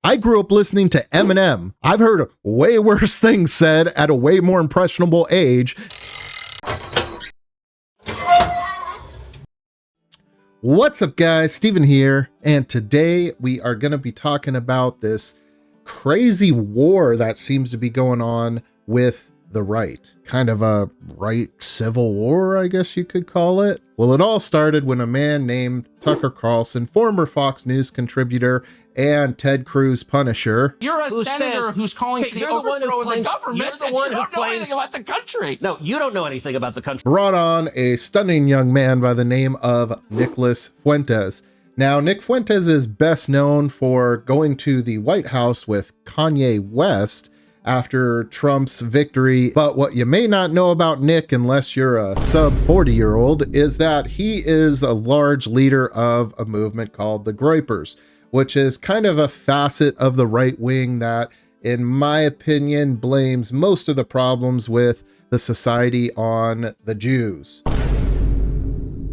I grew up listening to Eminem. I've heard way worse things said at a way more impressionable age. What's up, guys? Steven here, and today we are going to be talking about this crazy war that seems to be going on with the right. Kind of a right civil war, I guess you could call it. Well, it all started when a man named Tucker Carlson, former Fox News contributor and Ted Cruz Punisher. You're a senator who's calling for the overthrow of the government. You're the one who don't know anything about the country. No, you don't know anything about the country. Brought on a stunning young man by the name of Nick Fuentes. Now, Nick Fuentes is best known for going to the White House with Kanye West after Trump's victory. But what you may not know about Nick, unless you're a sub 40-year-old, is that he is a large leader of a movement called the Groypers, which is kind of a facet of the right wing that, in my opinion, blames most of the problems with the society on the Jews.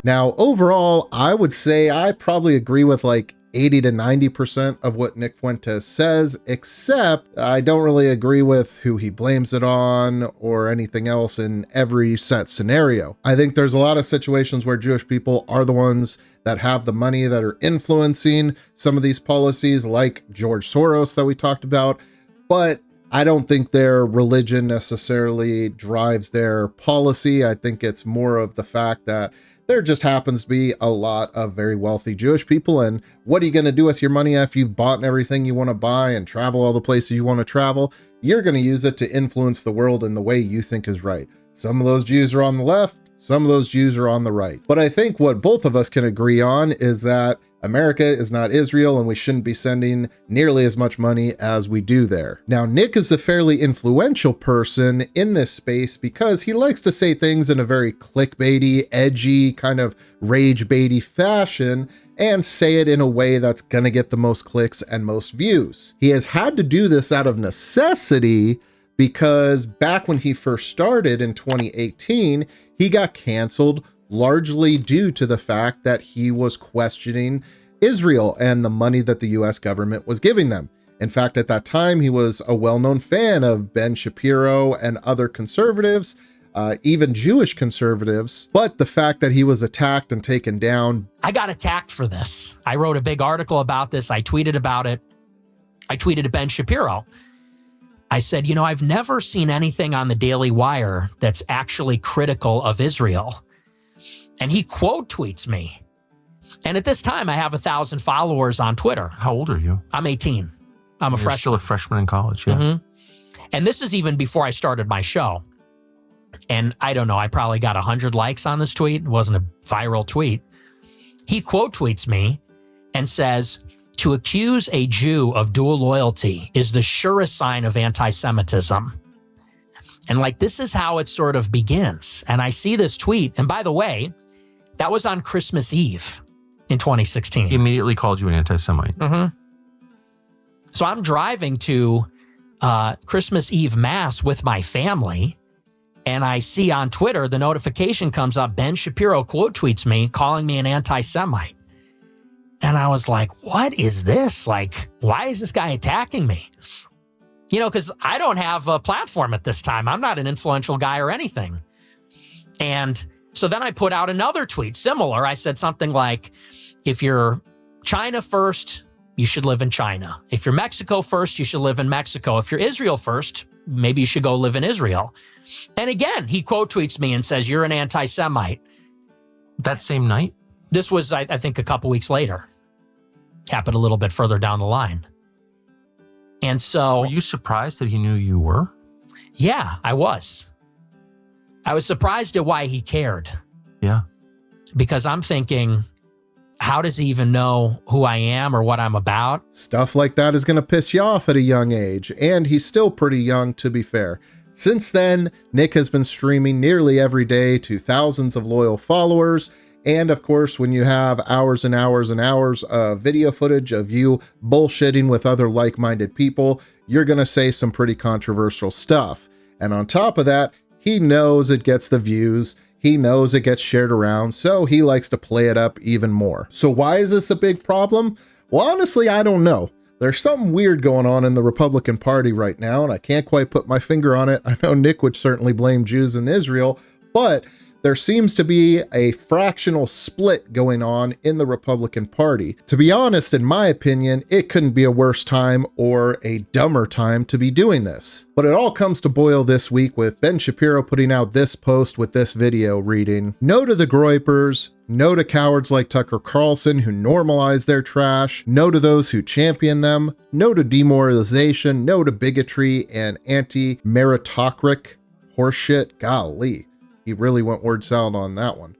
Now, overall, I would say I probably agree with like 80 to 90% of what Nick Fuentes says, except I don't really agree with who he blames it on or anything else in every set scenario. I think there's a lot of situations where Jewish people are the ones that have the money that are influencing some of these policies, like George Soros that we talked about, but I don't think their religion necessarily drives their policy. I think it's more of the fact that there just happens to be a lot of very wealthy Jewish people, and what are you going to do with your money after you've bought everything you want to buy and travel all the places you want to travel? You're going to use it to influence the world in the way you think is right. Some of those Jews are on the left, some of those Jews are on the right. But I think what both of us can agree on is that America is not Israel, and we shouldn't be sending nearly as much money as we do there. Now, Nick is a fairly influential person in this space because he likes to say things in a very clickbaity, edgy, kind of rage-baity fashion, and say it in a way that's gonna get the most clicks and most views. He has had to do this out of necessity because back when he first started in 2018, he got canceled largely due to the fact that he was questioning Israel and the money that the US government was giving them. In fact, at that time, he was a well-known fan of Ben Shapiro and other conservatives, even Jewish conservatives. But the fact that he was attacked and taken down. I got attacked for this. I wrote a big article about this. I tweeted about it. I tweeted to Ben Shapiro. I said, you know, I've never seen anything on the Daily Wire that's actually critical of Israel. And he quote tweets me. And at this time, I have 1,000 followers on Twitter. How old are you? I'm 18. I'm a freshman. Still a freshman in college, yeah. Mm-hmm. And this is even before I started my show. And I don't know, I probably got 100 likes on this tweet. It wasn't a viral tweet. He quote tweets me and says, to accuse a Jew of dual loyalty is the surest sign of anti-Semitism. And like, this is how it sort of begins. And I see this tweet. And by the way, that was on Christmas Eve in 2016. He immediately called you an anti-Semite. Mm-hmm. So I'm driving to Christmas Eve Mass with my family. And I see on Twitter, the notification comes up, Ben Shapiro quote tweets me, calling me an anti-Semite. And I was like, what is this? Like, why is this guy attacking me? You know, because I don't have a platform at this time. I'm not an influential guy or anything. And so then I put out another tweet, similar. I said something like, if you're China first, you should live in China. If you're Mexico first, you should live in Mexico. If you're Israel first, maybe you should go live in Israel. And again, he quote tweets me and says, you're an anti-Semite. That same night? This was, I think, a couple weeks later. Happened a little bit further down the line. And so... Were you surprised that he knew you were? Yeah, I was. I was surprised at why he cared. Yeah. Because I'm thinking, how does he even know who I am or what I'm about? Stuff like that is going to piss you off at a young age, and he's still pretty young, to be fair. Since then, Nick has been streaming nearly every day to thousands of loyal followers. And of course, when you have hours and hours and hours of video footage of you bullshitting with other like-minded people, you're going to say some pretty controversial stuff. And on top of that, he knows it gets the views. He knows it gets shared around, so he likes to play it up even more. So why is this a big problem? Well, honestly, I don't know. There's something weird going on in the Republican Party right now, and I can't quite put my finger on it. I know Nick would certainly blame Jews in Israel, but there seems to be a fractional split going on in the Republican Party. To be honest, in my opinion, it couldn't be a worse time or a dumber time to be doing this. But it all comes to boil this week with Ben Shapiro putting out this post with this video reading, "No to the groypers, no to cowards like Tucker Carlson who normalize their trash, no to those who champion them, no to demoralization, no to bigotry and anti-meritocratic horseshit." Golly. He really went word salad on that one.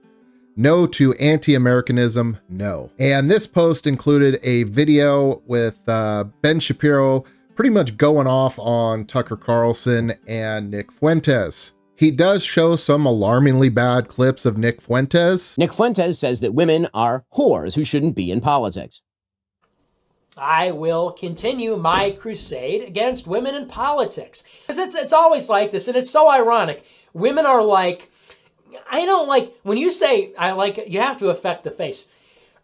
No to anti-Americanism, no. And this post included a video with Ben Shapiro pretty much going off on Tucker Carlson and Nick Fuentes. He does show some alarmingly bad clips of Nick Fuentes. Nick Fuentes says that women are whores who shouldn't be in politics. I will continue my crusade against women in politics. Because it's always like this, and it's so ironic. Women are like, I don't like, when you say, I like it, you have to affect the face.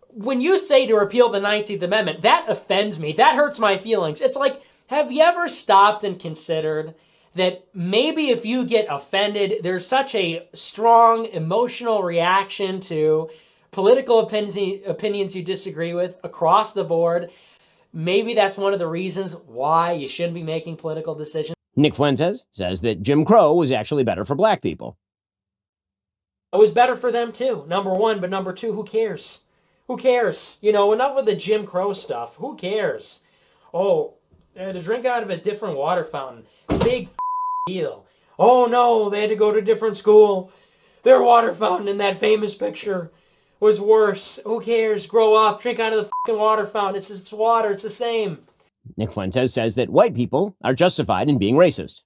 When you say to repeal the 19th Amendment, that offends me. That hurts my feelings. It's like, have you ever stopped and considered that maybe if you get offended, there's such a strong emotional reaction to political opinions you disagree with across the board? Maybe that's one of the reasons why you shouldn't be making political decisions. Nick Fuentes says that Jim Crow was actually better for black people. It was better for them too, number one, but number two, who cares? Who cares? You know, enough with the Jim Crow stuff. Who cares? Oh, to drink out of a different water fountain. Big deal. Oh no, they had to go to a different school. Their water fountain in that famous picture was worse. Who cares? Grow up, drink out of the fucking water fountain. It's water, it's the same. Nick Fuentes says that white people are justified in being racist.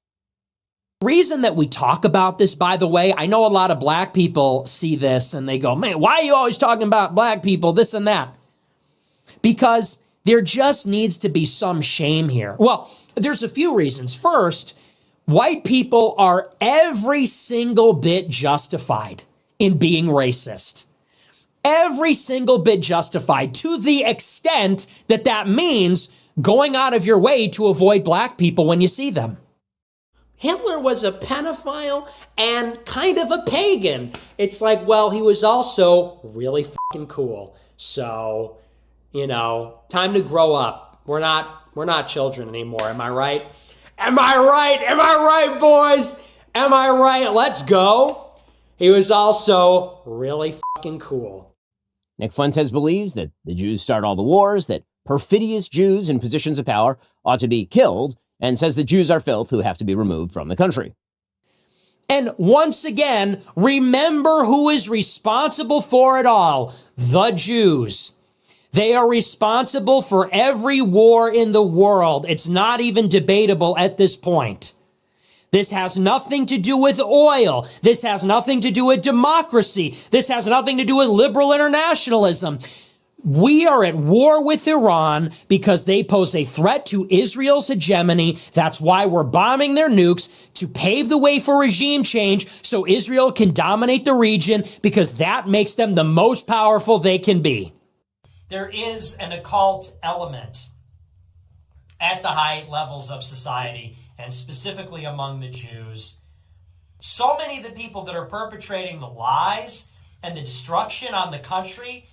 Reason that we talk about this, by the way, I know a lot of black people see this and they go, man, why are you always talking about black people, this and that? Because there just needs to be some shame here. Well, there's a few reasons. First, white people are every single bit justified in being racist. Every single bit justified, to the extent that that means going out of your way to avoid black people when you see them. Hitler was a pedophile and kind of a pagan. It's like, well, he was also really fucking cool. So, you know, time to grow up. We're not children anymore. Am I right? Am I right? Am I right, boys? Am I right? Let's go. He was also really fucking cool. Nick Fuentes believes that the Jews start all the wars, that perfidious Jews in positions of power ought to be killed, and says the Jews are filth who have to be removed from the country. And once again, remember who is responsible for it all: the Jews. They are responsible for every war in the world. It's not even debatable at this point. This has nothing to do with oil. This has nothing to do with democracy. This has nothing to do with liberal internationalism. We are at war with Iran because they pose a threat to Israel's hegemony. That's why we're bombing their nukes, to pave the way for regime change so Israel can dominate the region, because that makes them the most powerful they can be. There is an occult element at the high levels of society, and specifically among the Jews. So many of the people that are perpetrating the lies and the destruction on the country,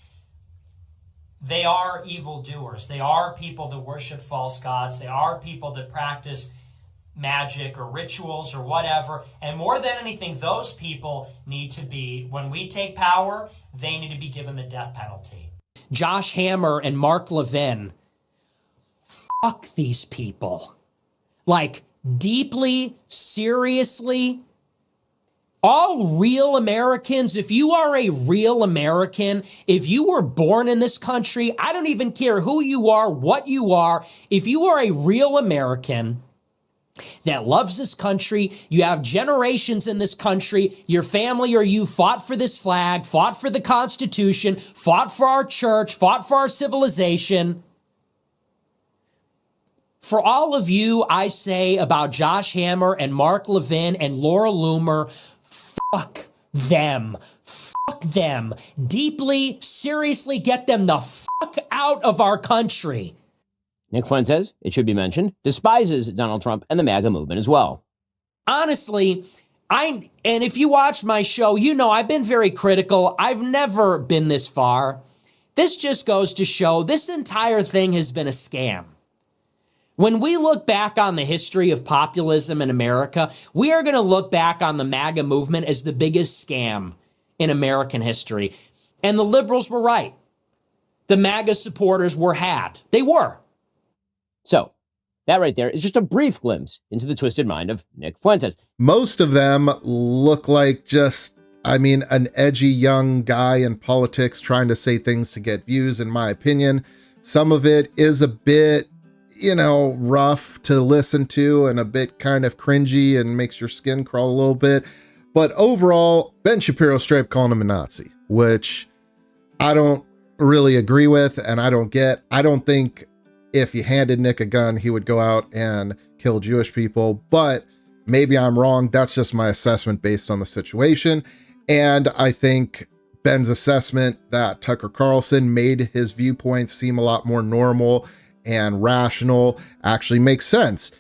they are evildoers. They are people that worship false gods. They are people that practice magic or rituals or whatever. And more than anything, those people need to be, when we take power, they need to be given the death penalty. Josh Hammer and Mark Levin, fuck these people. Like, deeply, seriously. All real Americans, if you are a real American, if you were born in this country, I don't even care who you are, what you are. If you are a real American that loves this country, you have generations in this country, your family or you fought for this flag, fought for the Constitution, fought for our church, fought for our civilization. For all of you, I say about Josh Hammer and Mark Levin and Laura Loomer, fuck them. Fuck them. Deeply, seriously, get them the fuck out of our country. Nick Fuentes, it should be mentioned, despises Donald Trump and the MAGA movement as well. Honestly, and if you watch my show, you know I've been very critical. I've never been this far. This just goes to show this entire thing has been a scam. When we look back on the history of populism in America, we are going to look back on the MAGA movement as the biggest scam in American history. And the liberals were right. The MAGA supporters were had. They were. So, that right there is just a brief glimpse into the twisted mind of Nick Fuentes. Most of them look like just, an edgy young guy in politics trying to say things to get views, in my opinion. Some of it is a bit, rough to listen to and a bit kind of cringy and makes your skin crawl a little bit. But overall, Ben Shapiro straight up calling him a Nazi, which I don't really agree with and I don't get. I don't think if you handed Nick a gun, he would go out and kill Jewish people, but maybe I'm wrong. That's just my assessment based on the situation. And I think Ben's assessment that Tucker Carlson made his viewpoints seem a lot more normal and rational actually makes sense.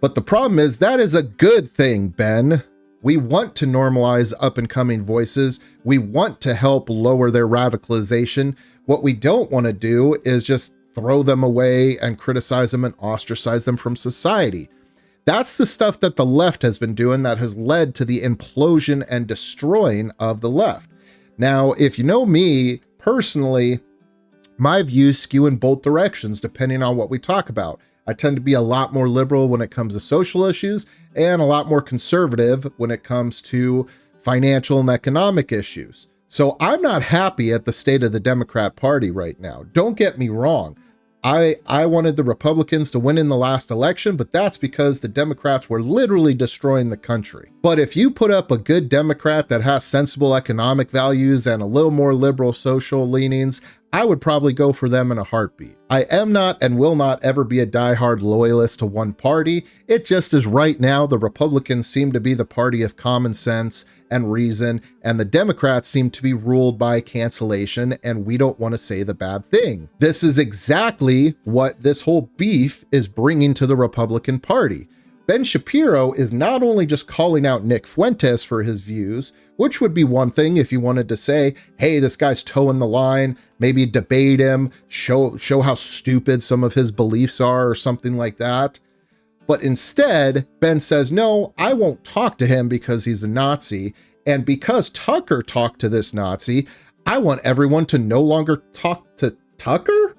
But the problem is that is a good thing, Ben. We want to normalize up and coming voices. We want to help lower their radicalization. What we don't want to do is just throw them away and criticize them and ostracize them from society. That's the stuff that the left has been doing that has led to the implosion and destroying of the left. Now, if you know me personally, my views skew in both directions depending on what we talk about. I tend to be a lot more liberal when it comes to social issues and a lot more conservative when it comes to financial and economic issues. So I'm not happy at the state of the Democrat Party right now. Don't get me wrong. I wanted the Republicans to win in the last election, but that's because the Democrats were literally destroying the country. But if you put up a good Democrat that has sensible economic values and a little more liberal social leanings, I would probably go for them in a heartbeat. I am not and will not ever be a diehard loyalist to one party. It just is right now the Republicans seem to be the party of common sense and reason, and the Democrats seem to be ruled by cancellation, and we don't want to say the bad thing. This is exactly what this whole beef is bringing to the Republican Party. Ben Shapiro is not only just calling out Nick Fuentes for his views, which would be one thing if you wanted to say, hey, this guy's towing the line, maybe debate him, show how stupid some of his beliefs are or something like that. But instead, Ben says, no, I won't talk to him because he's a Nazi. And because Tucker talked to this Nazi, I want everyone to no longer talk to Tucker?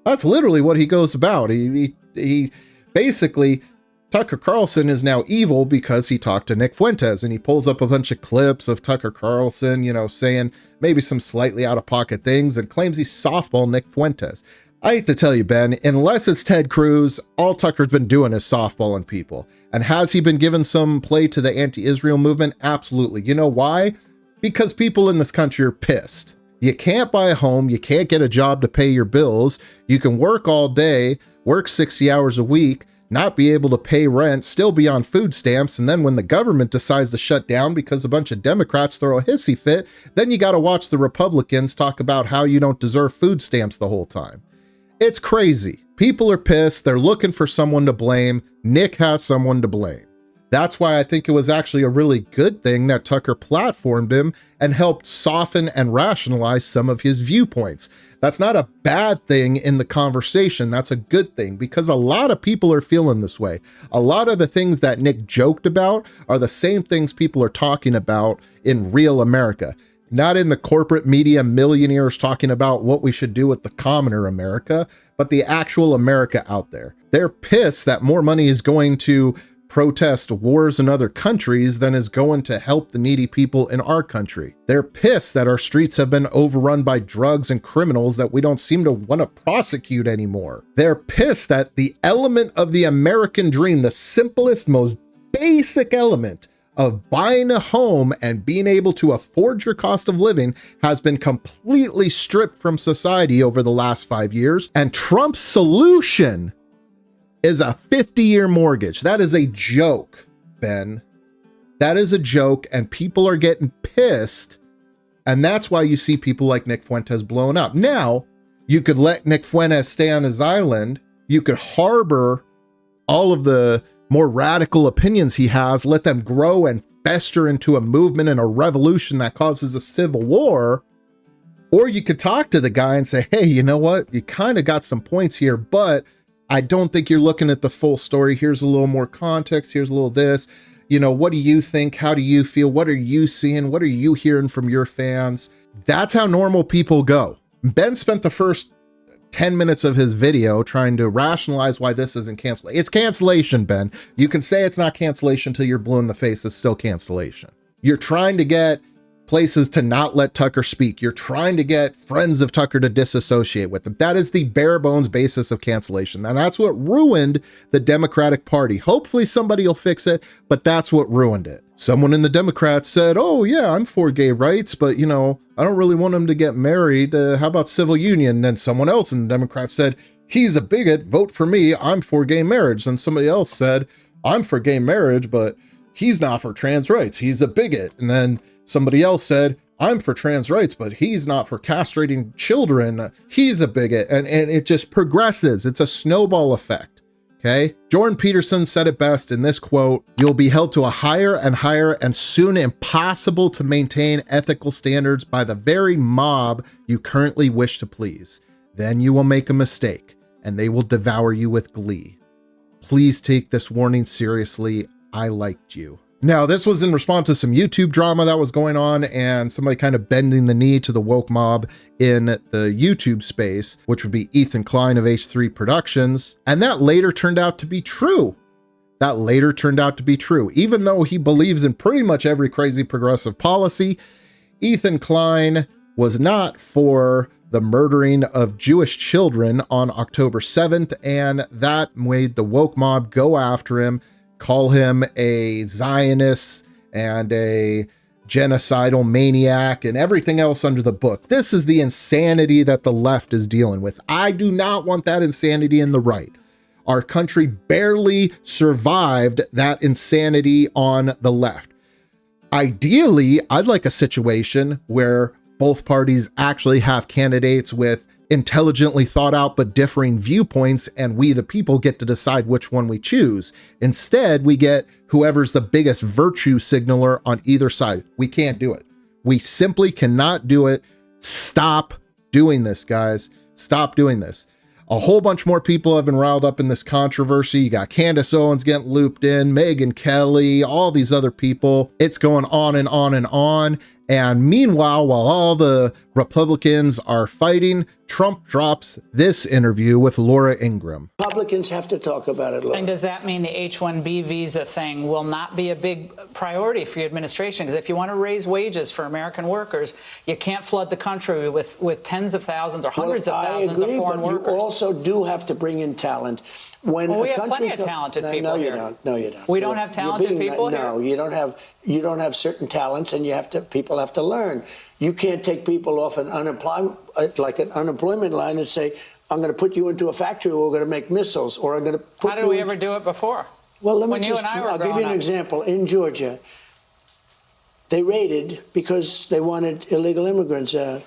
That's literally what he goes about. He basically, Tucker Carlson is now evil because he talked to Nick Fuentes, and he pulls up a bunch of clips of Tucker Carlson, saying maybe some slightly out of pocket things and claims he's softball Nick Fuentes. I hate to tell you, Ben, unless it's Ted Cruz, all Tucker's been doing is softballing people. And has he been given some play to the anti-Israel movement? Absolutely. You know why? Because people in this country are pissed. You can't buy a home, you can't get a job to pay your bills, you can work all day, work 60 hours a week, not be able to pay rent, still be on food stamps, and then when the government decides to shut down because a bunch of Democrats throw a hissy fit, then you got to watch the Republicans talk about how you don't deserve food stamps the whole time. It's crazy. People are pissed. They're looking for someone to blame. Nick has someone to blame. That's why I think it was actually a really good thing that Tucker platformed him and helped soften and rationalize some of his viewpoints. That's not a bad thing in the conversation. That's a good thing because a lot of people are feeling this way. A lot of the things that Nick joked about are the same things people are talking about in real America. Not in the corporate media millionaires talking about what we should do with the commoner America, but the actual America out there. They're pissed that more money is going to protest wars in other countries than is going to help the needy people in our country. They're pissed that our streets have been overrun by drugs and criminals that we don't seem to want to prosecute anymore. They're pissed that the element of the American dream, the simplest, most basic element of buying a home and being able to afford your cost of living has been completely stripped from society over the last 5 years. And Trump's solution is a 50-year mortgage. That is a joke, Ben. That is a joke, and people are getting pissed. And that's why you see people like Nick Fuentes blowing up. Now, you could let Nick Fuentes stay on his island you could harbor all of the more radical opinions he has, let them grow and fester into a movement and a revolution that causes a civil war. Or you could talk to the guy and say, hey, you know what? You kind of got some points here, but I don't think you're looking at the full story. Here's a little more context. Here's a little this. You know, what do you think? How do you feel? What are you seeing? What are you hearing from your fans? That's how normal people go. Ben spent the first 10 minutes of his video trying to rationalize why this isn't cancellation. It's cancellation, Ben. You can say it's not cancellation until you're blue in the face. It's still cancellation. You're trying to get places to not let Tucker speak. You're trying to get friends of Tucker to disassociate with him. That is the bare bones basis of cancellation. And that's what ruined the Democratic Party. Hopefully somebody will fix it, but that's what ruined it. Someone in the Democrats said, oh yeah, I'm for gay rights, but you know, I don't really want them to get married. How about civil union? And then someone else in the Democrats said, he's a bigot, vote for me, I'm for gay marriage. And somebody else said, I'm for gay marriage, but he's not for trans rights, he's a bigot. And then somebody else said, I'm for trans rights, but he's not for castrating children, he's a bigot. And it just progresses. It's a snowball effect. Okay. Jordan Peterson said it best in this quote: you'll be held to a higher and higher and soon impossible to maintain ethical standards by the very mob you currently wish to please. Then you will make a mistake and they will devour you with glee. Please take this warning seriously. I liked you. Now, this was in response to some YouTube drama that was going on and somebody kind of bending the knee to the woke mob in the YouTube space, which would be Ethan Klein of H3 Productions. And that later turned out to be true. Even though he believes in pretty much every crazy progressive policy, Ethan Klein was not for the murdering of Jewish children on October 7th. And that made the woke mob go after him, call him a Zionist and a genocidal maniac and everything else under the book. This is the insanity that the left is dealing with. I do not want that insanity in the right. Our country barely survived that insanity on the left. Ideally, I'd like a situation where both parties actually have candidates with intelligently thought out but differing viewpoints, and we the people get to decide which one we choose. Instead, we get whoever's the biggest virtue signaler on either side. We can't do it. We simply cannot do it. Stop doing this, guys. Stop doing this. A whole bunch more people have been riled up in this controversy. You got Candace Owens getting looped in, Megyn Kelly, all these other people. It's going on and on and on. And meanwhile, while all the Republicans are fighting, Trump drops this interview with Laura Ingraham. Republicans have to talk about it. And does that mean the H-1B visa thing will not be a big priority for your administration? Because if you want to raise wages for American workers, you can't flood the country with tens of thousands or hundreds of thousands of foreign workers. You also do have to bring in talent. When we have plenty of talented people here. No, you don't. We don't have talented people here? No, you don't have certain talents, and people have to learn. You can't take people off an unemployment line and say, I'm going to put you into a factory where we're going to make missiles, or I'm going to put you. How did we ever do it before? Well, I'll give you an example. In Georgia, they raided because they wanted illegal immigrants out.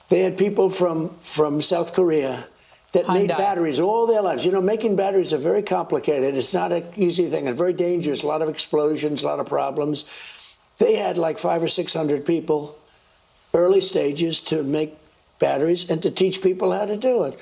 They had people from South Korea that made batteries all their lives. You know, making batteries are very complicated. It's not an easy thing. It's very dangerous. A lot of explosions, a lot of problems. They had like 500 or 600 people, early stages, to make batteries and to teach people how to do it.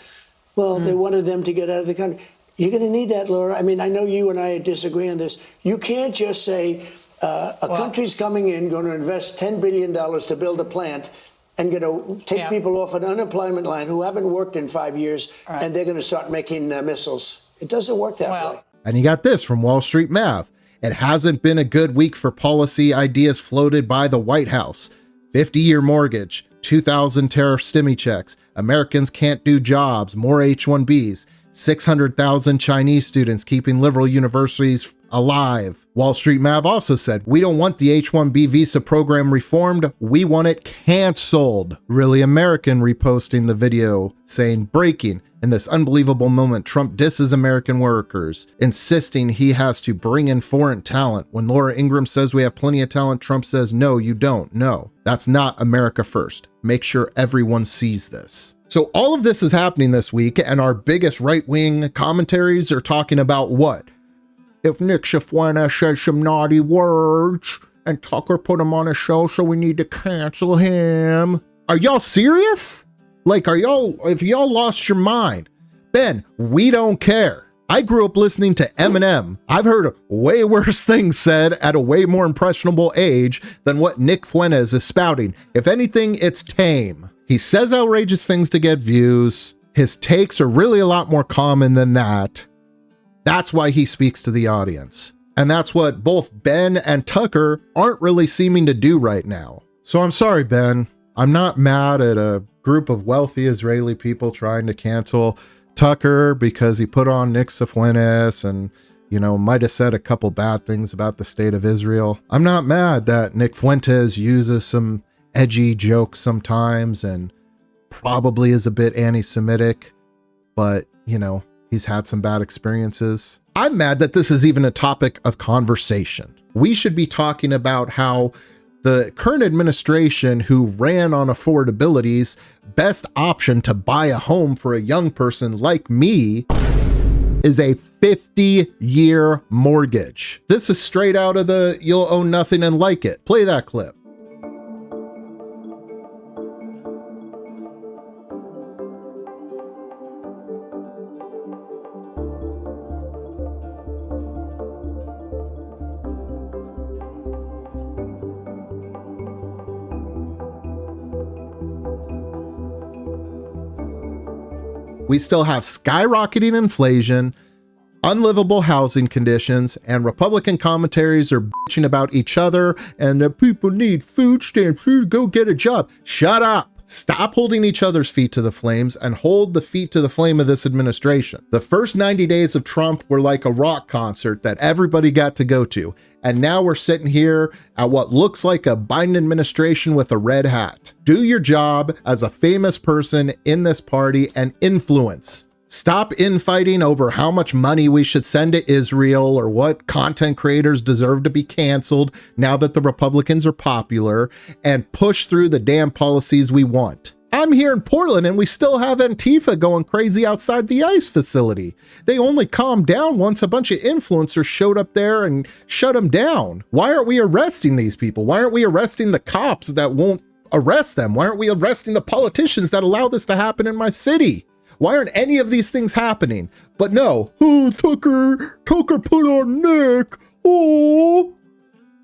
Well, they wanted them to get out of the country. You're going to need that, Laura. I mean, I know you and I disagree on this. You can't just say a country's coming in, going to invest $10 billion to build a plant, and going to take people off an unemployment line who haven't worked in 5 years, and they're going to start making missiles. It doesn't work that way. And you got this from Wall Street Mav. It hasn't been a good week for policy ideas floated by the White House. 50-year mortgage, 2,000 tariff stimmy checks, Americans can't do jobs, more H-1Bs, 600,000 Chinese students keeping liberal universities alive. Wall Street Mav also said, we don't want the H-1B visa program reformed, we want it canceled. Really American reposting the video saying, breaking, in this unbelievable moment, Trump disses American workers, insisting he has to bring in foreign talent. When Laura Ingraham says we have plenty of talent, Trump says, no, you don't. No, that's not America first. Make sure everyone sees this. So all of this is happening this week, and our biggest right-wing commentaries are talking about what? If Nick Fuentes said some naughty words, and Tucker put him on a show, so we need to cancel him. Are y'all serious? Like, if y'all lost your mind? Ben, we don't care. I grew up listening to Eminem. I've heard way worse things said at a way more impressionable age than what Nick Fuentes is spouting. If anything, it's tame. He says outrageous things to get views. His takes are really a lot more common than that. That's why he speaks to the audience. And that's what both Ben and Tucker aren't really seeming to do right now. So I'm sorry, Ben. I'm not mad at a group of wealthy Israeli people trying to cancel Tucker because he put on Nick Fuentes and, might have said a couple bad things about the state of Israel. I'm not mad that Nick Fuentes uses some edgy jokes sometimes and probably is a bit anti-Semitic, but, he's had some bad experiences. I'm mad that this is even a topic of conversation. We should be talking about how the current administration, who ran on affordability's best option to buy a home for a young person like me, is a 50-year mortgage. This is straight out of the You'll Own Nothing and Like It. Play that clip. We still have skyrocketing inflation, unlivable housing conditions, and Republican commentaries are bitching about each other and that people need food stamps, go get a job. Shut up. Stop holding each other's feet to the flames and hold the feet to the flame of this administration. The first 90 days of Trump were like a rock concert that everybody got to go to. And now we're sitting here at what looks like a Biden administration with a red hat. Do your job as a famous person in this party and influence. Stop infighting over how much money we should send to Israel or what content creators deserve to be canceled now that the Republicans are popular, and push through the damn policies we want. I'm here in Portland and we still have Antifa going crazy outside the ICE facility. They only calmed down once a bunch of influencers showed up there and shut them down. Why aren't we arresting these people? Why aren't we arresting the cops that won't arrest them? Why aren't we arresting the politicians that allow this to happen in my city? Why aren't any of these things happening? But no, oh, Tucker put on Nick, oh.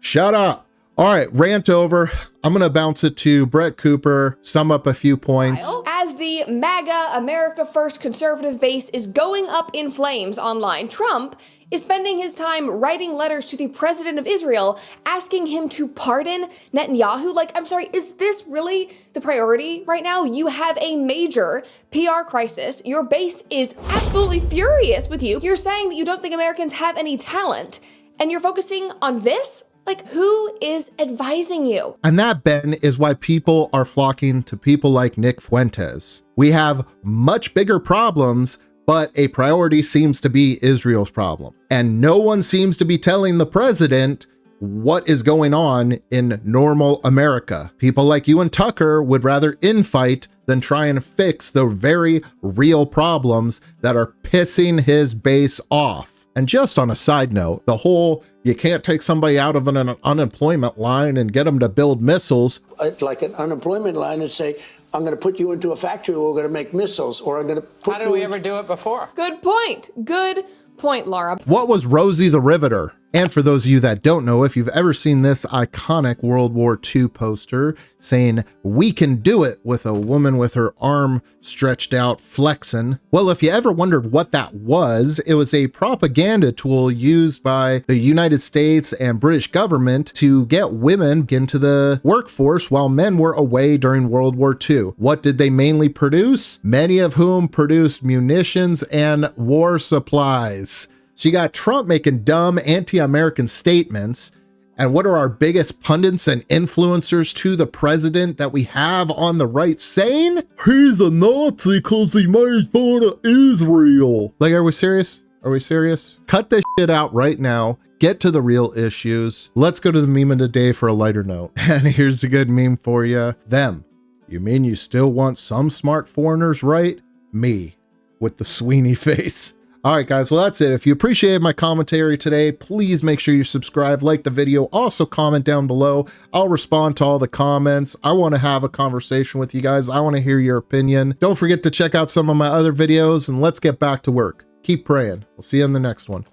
Shut up. All right, rant over. I'm gonna bounce it to Brett Cooper, sum up a few points. As the MAGA America First conservative base is going up in flames online, Trump is spending his time writing letters to the president of Israel, asking him to pardon Netanyahu. Like, I'm sorry, is this really the priority right now? You have a major PR crisis. Your base is absolutely furious with you. You're saying that you don't think Americans have any talent, and you're focusing on this? Like, who is advising you? And that, Ben, is why people are flocking to people like Nick Fuentes. We have much bigger problems, but a priority seems to be Israel's problem. And no one seems to be telling the president what is going on in normal America. People like you and Tucker would rather infight than try and fix the very real problems that are pissing his base off. And just on a side note, the whole you can't take somebody out of an unemployment line and get them to build missiles. Like an unemployment line and say, I'm going to put you into a factory where we're going to make missiles, or I'm going to put How did we ever do it before? Good point. Good point, Laura. What was Rosie the Riveter? And for those of you that don't know, if you've ever seen this iconic World War II poster saying, "We can do it," with a woman with her arm stretched out flexing. Well, if you ever wondered what that was, it was a propaganda tool used by the United States and British government to get women into the workforce while men were away during World War II. What did they mainly produce? Many of whom produced munitions and war supplies. So you got Trump making dumb anti-American statements. And what are our biggest pundits and influencers to the president that we have on the right saying? He's a Nazi because he made fun of Israel. Like, are we serious? Are we serious? Cut this shit out right now. Get to the real issues. Let's go to the meme of the day for a lighter note. And here's a good meme for you. Them. You mean you still want some smart foreigners, right? Me, with the Sweeney face. All right, guys, well, that's it. If you appreciated my commentary today, please make sure you subscribe, like the video, also comment down below. I'll respond to all the comments. I want to have a conversation with you guys. I want to hear your opinion. Don't forget to check out some of my other videos, and let's get back to work. Keep praying. We'll see you in the next one.